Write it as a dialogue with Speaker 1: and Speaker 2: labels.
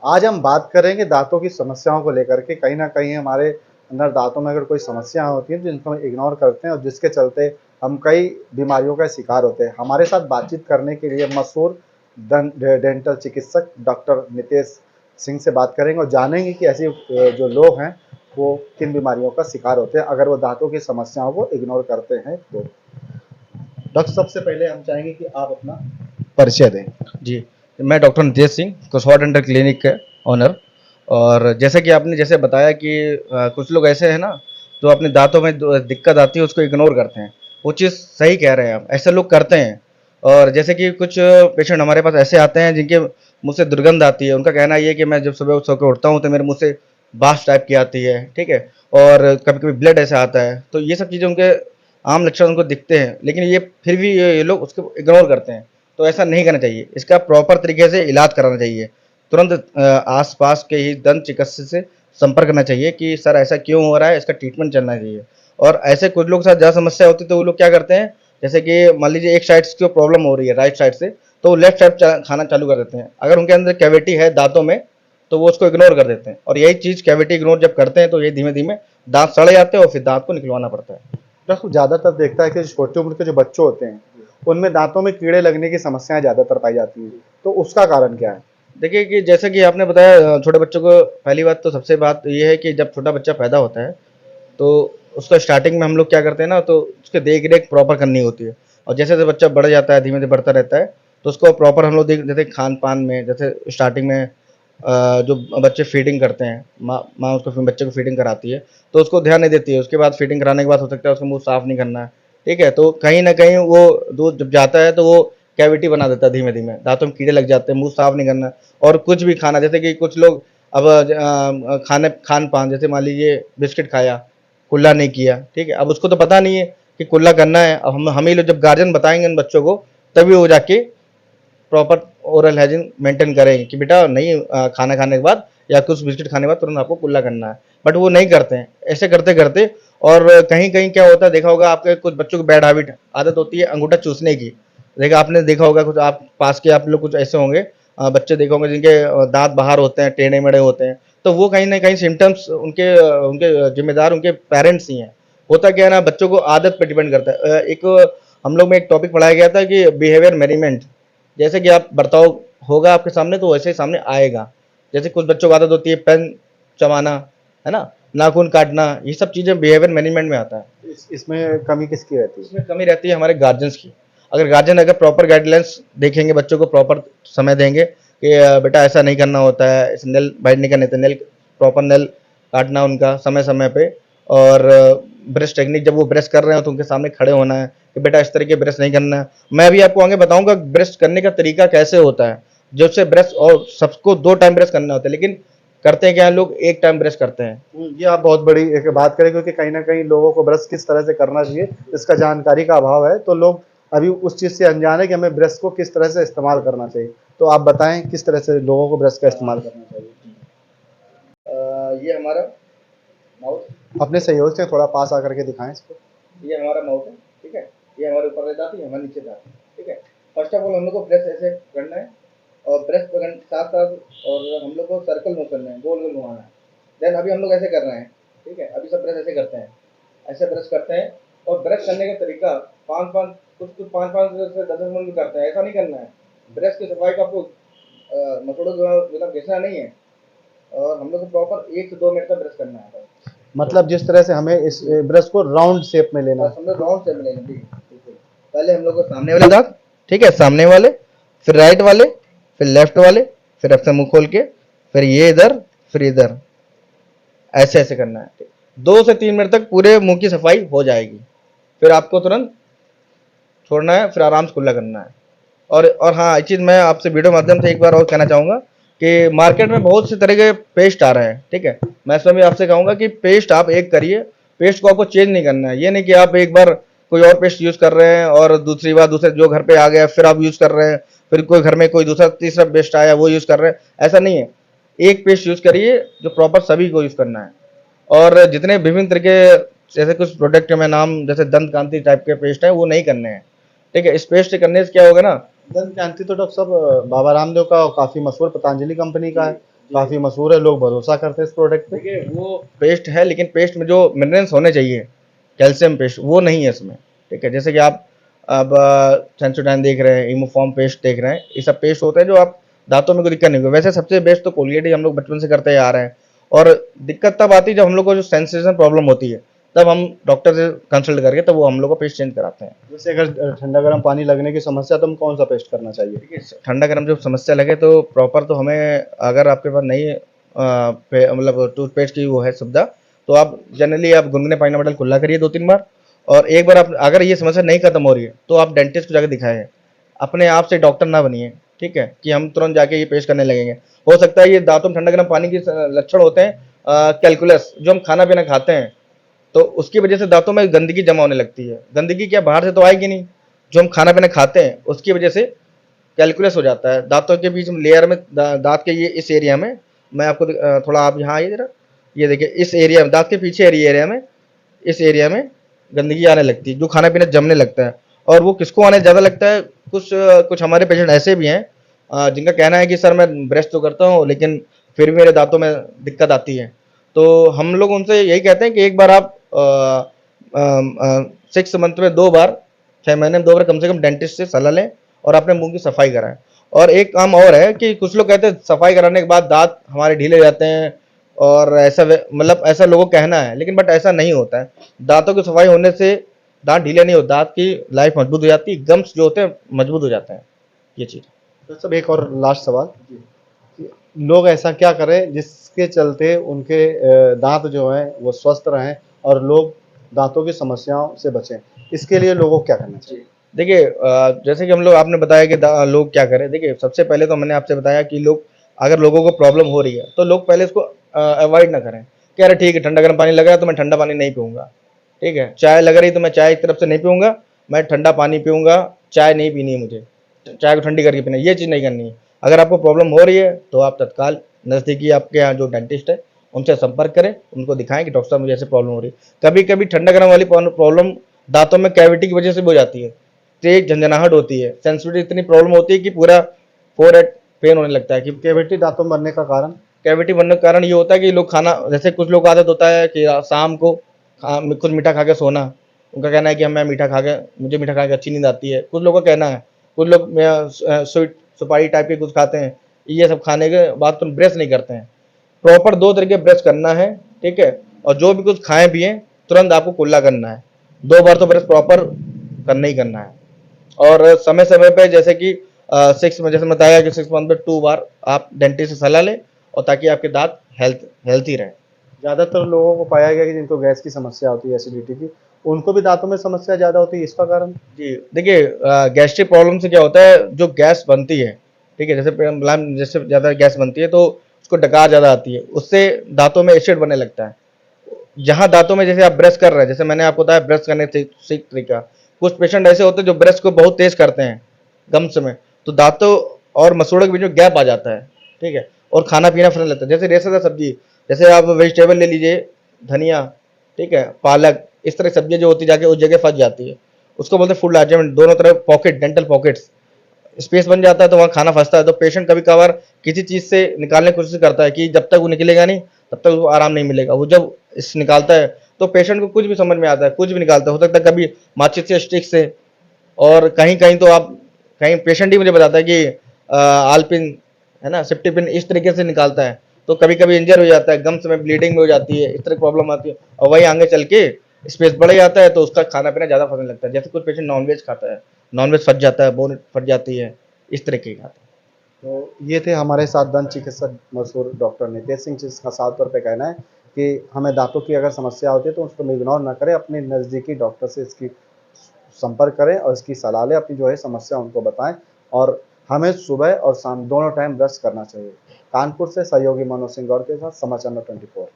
Speaker 1: आज हम बात करेंगे दांतों की समस्याओं को लेकर के। कहीं ना कहीं हमारे अंदर दांतों में अगर कोई समस्या होती है जिनको हम इग्नोर करते हैं और जिसके चलते हम कई बीमारियों का शिकार होते हैं। हमारे साथ बातचीत करने के लिए मशहूर डेंटल चिकित्सक डॉक्टर नितेश सिंह से बात करेंगे और जानेंगे कि ऐसे जो लोग हैं वो किन बीमारियों का शिकार होते हैं अगर वो दांतों की समस्याओं को इग्नोर करते हैं। तो डॉक्टर, सबसे पहले हम चाहेंगे कि आप अपना परिचय दें।
Speaker 2: जी, मैं doctor Nitesh Singh, Kushwaha dental clinic के ओनर। और जैसे कि आपने जैसे बताया कि कुछ लोग ऐसे हैं ना, जो अपने दाँतों में जो दिक्कत आती है उसको इग्नोर करते हैं। वो चीज़ सही कह रहे हैं आप, ऐसे लोग करते हैं। और जैसे कि कुछ पेशेंट हमारे पास ऐसे आते हैं जिनके मुँह से दुर्गंध आती है। उनका कहना ये है कि मैं जब सुबह सो के उठता हूँ तो मेरे मुँह से बास टाइप की आती है, ठीक है? और कभी-कभी ब्लड ऐसा आता है। तो ये सब चीज़ें उनके आम लक्षण उनको दिखते हैं, लेकिन ये फिर भी ये लोग उसको इग्नोर करते हैं। तो ऐसा नहीं करना चाहिए। इसका प्रॉपर तरीके से इलाज कराना चाहिए। तुरंत आस-पास के ही दंत चिकित्सक से संपर्क करना चाहिए कि सर ऐसा क्यों हो रहा है, इसका ट्रीटमेंट चलना चाहिए। और ऐसे कुछ लोग के साथ ज़्यादा समस्या होती है तो वो लोग क्या करते हैं, जैसे कि मान लीजिए एक साइड से प्रॉब्लम हो रही है राइट साइड से, तो वो लेफ्ट साइड खाना चालू कर देते हैं। अगर उनके अंदर कैविटी है दाँतों में, तो वो उसको इग्नोर कर देते हैं। और यही चीज़ कैविटी इग्नोर जब करते हैं तो ये धीमे-धीमे दाँत सड़ जाते हैं और फिर दाँत को निकलवाना पड़ता है।
Speaker 1: डॉक्टर, ज़्यादातर देखता है कि छोटे उम्र के जो बच्चे होते हैं उनमें दांतों में कीड़े लगने की समस्याएं ज़्यादातर पाई जाती हैं। तो उसका कारण क्या है?
Speaker 2: देखिए कि जैसे कि आपने बताया छोटे बच्चों को पहली बात तो सबसे बात ये है कि जब छोटा बच्चा पैदा होता है तो उसका स्टार्टिंग में हम लोग क्या करते हैं ना, तो उसकी देख रेख प्रॉपर करनी होती है। और जैसे जैसे बच्चा बढ़ जाता है, धीमे धीमे बढ़ता रहता है, तो उसको प्रॉपर हम लोग देख जैसे खान पान में, जैसे स्टार्टिंग में जो बच्चे फीडिंग करते हैं, माँ माँ उसको फिर बच्चे को फीडिंग कराती है, तो उसको ध्यान नहीं देती है। उसके बाद फीडिंग कराने के बाद हो सकता है उसका मुंह साफ नहीं करना है, ठीक है? तो कहीं ना कहीं वो दूध जब जाता है तो वो कैविटी बना देता है, धीमे धीमे दांतों में कीड़े लग जाते हैं, मुंह साफ नहीं करना। और कुछ भी खाना, जैसे कि कुछ लोग अब खान पान, जैसे मान लीजिए बिस्किट खाया, कुल्ला नहीं किया, ठीक है? अब उसको तो पता नहीं है कि कुल्ला करना है। अब हम ही लोग जब गार्जियन बताएंगे उन बच्चों को, तभी वो जाके प्रॉपर ओरल हाइजीन मेंटेन करेंगे कि बेटा नहीं, खाना खाने के बाद या कुछ बिस्किट खाने के बाद तुरंत आपको कुल्ला करना है। बट वो नहीं करते हैं। ऐसे करते करते और कहीं कहीं क्या होता है, देखा होगा आपके कुछ बच्चों की बैड हैबिट आदत होती है अंगूठा चूसने की। देखा आपने देखा होगा, कुछ आप पास के आप लोग कुछ ऐसे होंगे, बच्चे देखे होंगे जिनके दांत बाहर होते हैं, टेढ़े मेढ़े होते हैं। तो वो कहीं ना कहीं सिम्टम्स उनके उनके जिम्मेदार उनके पेरेंट्स ही हैं। होता क्या है ना, बच्चों को आदत पर डिपेंड करता है। एक हम लोग में एक टॉपिक पढ़ाया गया था कि बिहेवियर मैनेजमेंट। जैसे कि आप बर्ताव होगा आपके सामने तो वैसे ही सामने आएगा। जैसे कुछ बच्चों को आदत होती है पेन चबाना, है ना, नाखून काटना, ये सब चीज़ें बिहेवियर मैनेजमेंट में आता है।
Speaker 1: इसमें कमी किसकी रहती है?
Speaker 2: इसमें कमी रहती है हमारे गार्जियंस की। अगर गार्जियन अगर प्रॉपर गाइडलाइंस देखेंगे, बच्चों को प्रॉपर समय देंगे कि बेटा ऐसा नहीं करना होता है, इस नेल बाइट नहीं करने, तो नेल प्रॉपर नेल काटना उनका समय समय पे। और ब्रश टेक्निक, जब वो ब्रश कर रहे हो तो उनके सामने खड़े होना है कि बेटा इस तरीके ब्रश नहीं करना है। मैं अभी आपको आगे बताऊंगा ब्रश करने का तरीका कैसे होता है। जो से ब्रश, और सबको 2 टाइम ब्रश करना होता है, लेकिन करते हैं क्या है, लोग 1 टाइम ब्रश करते हैं।
Speaker 1: ये आप बहुत बड़ी एक बात करें, क्योंकि कहीं ना कहीं लोगों को ब्रश किस तरह से करना चाहिए इसका जानकारी का अभाव है। तो लोग अभी उस चीज़ से अनजान है कि हमें ब्रश को किस तरह से इस्तेमाल करना चाहिए। तो आप बताएं किस तरह से लोगों को ब्रश का इस्तेमाल करना चाहिए।
Speaker 2: ये हमारा माउथ,
Speaker 1: अपने सहयोग से थोड़ा पास आकर के दिखाएं इसको।
Speaker 2: ये हमारा माउथ है, ठीक है? ये हमारे ऊपर वाली दाँत है, ये हमारे नीचे दाँत है, ठीक है? फर्स्ट ऑफ ऑल हम लोग को ब्रश ऐसे करना है, और ब्रश पकड़ साथ साथ, और हम लोग को सर्कल में करना है, गोल गोल घुमाना है। देन अभी हम लोग ऐसे कर रहे हैं, ठीक है? अभी सब ब्रश ऐसे करते हैं, ऐसे ब्रश करते हैं। और ब्रश करने का तरीका पाँच पाँच, कुछ कुछ 5-5 से 10-10 मिनट भी करते हैं। ऐसा नहीं करना है। ब्रश की सफाई को आपको मसोड़ों मतलब घिसना नहीं है, और हम लोग को प्रॉपर 1 से 2 मिनट का ब्रश करना है।
Speaker 1: मतलब जिस तरह से हमें इस ब्रश को राउंड शेप में लेना
Speaker 2: बस
Speaker 1: है।
Speaker 2: हम लोग राउंड शेप में लेंगे, ठीक है? बिल्कुल। पहले हम लोग को सामने वाले दांत, ठीक है, सामने वाले, फिर राइट वाले, फिर लेफ्ट वाले, फिर अपना मुंह खोल के, फिर ये इधर, फिर इधर, ऐसे ऐसे करना है। 2 से 3 मिनट तक पूरे मुंह की सफाई हो जाएगी। फिर आपको तुरंत छोड़ना है, फिर आराम से कुल्ला करना है। और हाँ, एक चीज़ मैं आपसे वीडियो माध्यम से एक बार और कहना चाहूँगा कि मार्केट में बहुत से तरह के पेस्ट आ रहे हैं, ठीक है? मैं इसमें भी आपसे कहूँगा कि पेस्ट आप एक करिए, पेस्ट को आपको चेंज नहीं करना है। ये नहीं कि आप एक बार कोई और पेस्ट यूज़ कर रहे हैं और दूसरी बार दूसरे जो घर पे आ गया फिर आप यूज़ कर रहे हैं, फिर कोई घर में कोई दूसरा तीसरा पेस्ट आया वो यूज़ कर रहे हैं, ऐसा नहीं है। एक पेस्ट यूज़ करिए जो प्रॉपर सभी को यूज़ करना है। और जितने विभिन्न तरह के, जैसे कुछ प्रोडक्ट में नाम जैसे दंत कांति टाइप के पेस्ट है, वो नहीं करने हैं, ठीक है? इस पेस्ट करने से क्या होगा ना,
Speaker 1: दंत कांति तो डॉक्टर साहब बाबा रामदेव का काफी मशहूर पतंजलि कंपनी का है। काफी मशहूर है, लोग भरोसा करते हैं इस प्रोडक्ट पे।
Speaker 2: देखिए वो पेस्ट है, लेकिन पेस्ट में जो मिनरल्स होने चाहिए, कैल्शियम पेस्ट, वो नहीं है इसमें। ठीक है, जैसे कि आप अब सेंसोडाइन देख रहे हैं, इमोफॉर्म पेस्ट देख रहे हैं, ये सब पेस्ट होते हैं जो आप दांतों में कोई दिक्कत नहीं होगी। वैसे सबसे बेस्ट तो कोलगेट ही हम लोग बचपन से करते आ रहे हैं। और दिक्कत तब आती है जब हम लोग को जो सेंसेशन प्रॉब्लम होती है, तब हम डॉक्टर से कंसल्ट करके तब वो हम लोग को पेस्ट चेंज कराते हैं।
Speaker 1: जैसे अगर ठंडा गर्म पानी लगने की समस्या, तो हम कौन सा पेस्ट करना चाहिए?
Speaker 2: देखिए ठंडा गर्म जब समस्या लगे तो प्रॉपर तो हमें, अगर आपके पास नहीं मतलब टूथपेस्ट की वो है सुविधा, तो आप जनरली आप गुनगुने पानी में बॉटल कुल्ला करिए 2-3 बार। और एक बार आप, अगर ये समस्या नहीं खत्म हो रही है तो आप डेंटिस्ट को जाकर दिखाएं। अपने आप से डॉक्टर ना बनिए, ठीक है, कि हम तुरंत जाके ये पेस्ट करने लगेंगे। हो सकता है ये दांतों में ठंडा गर्म पानी के लक्षण होते हैं कैलकुलस, जो हम खाना पीना खाते हैं तो उसकी वजह से दांतों में गंदगी जमा होने लगती है। गंदगी क्या बाहर से तो आएगी नहीं, जो हम खाना पीना खाते हैं उसकी वजह से कैलकुलस हो जाता है दांतों के बीच में लेयर में, दांत के ये इस एरिया में। मैं आपको थोड़ा, आप यहाँ आइए जरा, ये देखिए इस एरिया में, दांत के पीछे एरिया में, इस एरिया में गंदगी आने लगती है, जो खाना पीना जमने लगता है। और वो किसको आने ज़्यादा लगता है, कुछ हमारे पेशेंट ऐसे भी हैं जिनका कहना है कि सर मैं ब्रश तो करता हूँ लेकिन फिर भी मेरे दांतों में दिक्कत आती है। तो हम लोग उनसे यही कहते हैं कि एक बार आप 6 मंथ में 2 बार, 6 महीने में 2 बार कम से कम डेंटिस्ट से सलाह लें और अपने मुंह की सफाई कराएं। और एक काम और है कि कुछ लोग कहते हैं सफाई कराने के बाद दांत हमारे ढीले हो जाते हैं, और ऐसा मतलब ऐसा लोगों का कहना है, लेकिन बट ऐसा नहीं होता है। दांतों की सफाई होने से दांत ढीले नहीं होते, दांत की लाइफ मजबूत हो जाती है, गम्स जो होते हैं मजबूत हो जाते हैं, ये चीज़।
Speaker 1: तो सब एक और लास्ट सवाल, लोग ऐसा क्या करें जिसके चलते उनके दांत जो हैं वो स्वस्थ रहें और लोग दांतों की समस्याओं से बचें? इसके लिए लोगों को क्या करना चाहिए?
Speaker 2: देखिए जैसे कि हम लोग, आपने बताया कि लोग क्या करें। देखिए सबसे पहले तो मैंने आपसे बताया कि लोग, अगर लोगों को प्रॉब्लम हो रही है तो लोग पहले इसको अवॉइड ना करें कि अरे ठीक है ठंडा गर्म पानी लग रहा है तो मैं ठंडा पानी नहीं पीऊंगा, ठीक है, चाय लग रही तो मैं चाय एक तरफ से नहीं पीऊंगा, मैं ठंडा पानी पीऊंगा, चाय नहीं पीनी है मुझे, चाय को ठंडी करके पीना है, ये चीज़ नहीं करनी है। अगर आपको प्रॉब्लम हो रही है तो आप तत्काल नज़दीकी आपके यहाँ जो डेंटिस्ट है उनसे संपर्क करें, उनको दिखाएं कि डॉक्टर साहब मुझे ऐसे प्रॉब्लम हो रही है। कभी कभी ठंडा गर्म वाली प्रॉब्लम दांतों में कैविटी की वजह से भी हो जाती है, तेज झंझनाहट होती है, सेंसिटिविटी इतनी प्रॉब्लम होती है कि पूरा फोरहेड पेन होने लगता है। कि
Speaker 1: कैविटी दांतों में बनने का कारण?
Speaker 2: कैविटी बनने का कारण ये होता है कि लोग खाना, जैसे कुछ लोग आदत होता है कि शाम को कुछ मीठा खा के सोना, उनका कहना है कि मैं मीठा खा के, मुझे मीठा खा के अच्छी नींद आती है, कुछ लोगों का कहना है। कुछ लोग स्वीट सुपारी टाइप के कुछ खाते हैं, ये सब खाने के बाद तुम ब्रश नहीं करते हैं। प्रॉपर 2 तरीके ब्रश करना है, ठीक है, और जो भी कुछ खाएं पिए तुरंत आपको कुल्ला करना है, 2 बार तो ब्रश प्रॉपर करना ही करना है। और समय समय पे, जैसे कि 6 में, जैसे बताया कि 6 मंथ में 2 बार आप डेंटिस्ट से सलाह लें, और ताकि आपके दांत हेल्थी रहें।
Speaker 1: ज़्यादातर लोगों को पाया गया कि जिनको गैस की समस्या होती है, एसिडिटी की, उनको भी दांतों में समस्या ज़्यादा होती है, इसका कारण?
Speaker 2: जी देखिए गैस्ट्रिक प्रॉब्लम से क्या होता है, जो गैस बनती है, ठीक है, जैसे ज़्यादा गैस बनती है तो उसको डकार ज़्यादा आती है, उससे दांतों में एसिड बनने लगता है। जहाँ दांतों में, जैसे आप ब्रश कर रहे हैं, जैसे मैंने आपको बताया ब्रश करने से सही तरीका, कुछ पेशेंट ऐसे होते हैं जो ब्रश को बहुत तेज करते हैं गम्स में, तो दांतों और मसूड़ों के बीच में गैप आ जाता है, ठीक है, और खाना पीना फंसने लगता है। जैसे रेशेदार सब्जी, जैसे आप वेजिटेबल ले लीजिए, धनिया, ठीक है, पालक, इस तरह की सब्जियां जो होती जाके उस जगह फंस जाती है, उसको बोलते हैं फूड लॉन्जेमेंट। दोनों तरफ पॉकेट, डेंटल पॉकेट्स, स्पेस बन जाता है तो वहाँ खाना फंसता है। तो पेशेंट कभी कभार किसी चीज़ से निकालने की कोशिश करता है कि जब तक वो निकलेगा नहीं तब तक वो आराम नहीं मिलेगा। वो जब इस निकालता है तो पेशेंट को कुछ भी समझ में आता है, कुछ भी निकालता है, हो सकता है कभी माचिस से, स्टिक से, और कहीं कहीं तो आप, कहीं पेशेंट ही मुझे बताता है कि आलपिन, है ना, सेफ्टी पिन, इस तरीके से निकालता है, तो कभी कभी इंजर हो जाता है, गम्स में ब्लीडिंग में हो जाती है, इस तरह की प्रॉब्लम आती है, और वही आगे चल के स्पेस बढ़ जाता है तो उसका खाना पीना ज़्यादा फंसने लगता है। जैसे कुछ पेशेंट नॉनवेज खाता है, नॉनवेज फट जाता है, बोन फट जाती है, इस तरीके का।
Speaker 1: तो ये थे हमारे साथ दंत चिकित्सक मशहूर डॉक्टर नितेश सिंह, जिसका साफ तौर पे कहना है कि हमें दांतों की अगर समस्या होती है तो उसको इग्नोर ना करें, अपने नज़दीकी डॉक्टर से इसकी संपर्क करें और इसकी सलाह लें, अपनी जो है समस्या उनको बताएं। और हमें सुबह और शाम दोनों टाइम ब्रश करना चाहिए। कानपुर से सहयोगी मनोज सिंह गौर के साथ समाचार नंबर 24।